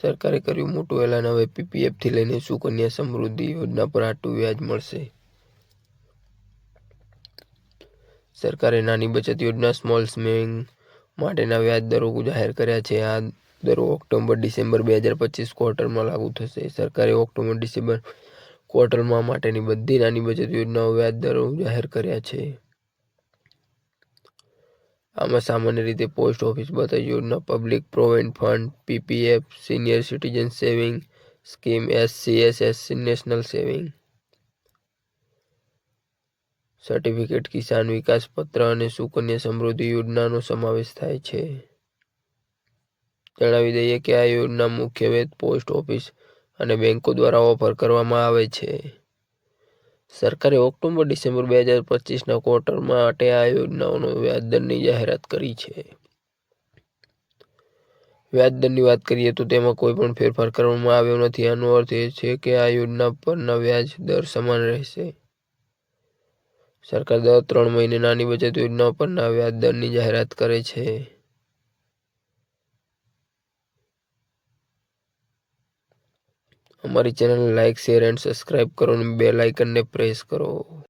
સરકારે કર્યું મોટું એલાન, હવે પીપીએફથી લઈને સુકન્યા સમૃદ્ધિ યોજના પર આટલું વ્યાજ મળશે। સરકારે નાની બચત યોજના સ્મોલ સેવિંગ માટેના વ્યાજ દરો જાહેર કર્યા છે। આ દરો ઓક્ટોબર-ડિસેમ્બર 2025 ક્વાર્ટરમાં લાગુ થશે। સરકારે ઓક્ટોબર-ડિસેમ્બર ક્વાર્ટરમાં માટેની બધી નાની બચત યોજનાઓ વ્યાજ દરો જાહેર કર્યા છે। આમાં સામાન્ય રીતે પોસ્ટ ઓફિસ બચત યોજના, public provident fund, PPF, senior citizen saving scheme, SCSS, national saving certificate, Kisan Vikas Patra અને સુકન્યા સમૃદ્ધિ યોજનાનો સમાવેશ થાય છે। જણાવી દઈએ કે આ યોજના મુખ્યત્વે પોસ્ટ ઓફિસ અને બેંકો દ્વારા ઓફર કરવામાં આવે છે। સરકારે ઓક્ટોબર-ડિસેમ્બર 2025ના ક્વાર્ટર માટે આ યોજનાઓનો વ્યાજદરની જાહેરાત કરી છે। વ્યાજદરની વાત કરીએ તો તેમાં કોઈ પણ ફેરફાર કરવામાં આવ્યો નથી। આનો અર્થ એ છે કે આ યોજના પરના વ્યાજ દર સમાન રહેશે। સરકાર દર 3 મહિને નાની બચત યોજનાઓ પરના વ્યાજ દરની જાહેરાત કરે છે। અમારી channel like, share and subscribe કરો અને બેલ આઇકનને પ્રેસ કરો।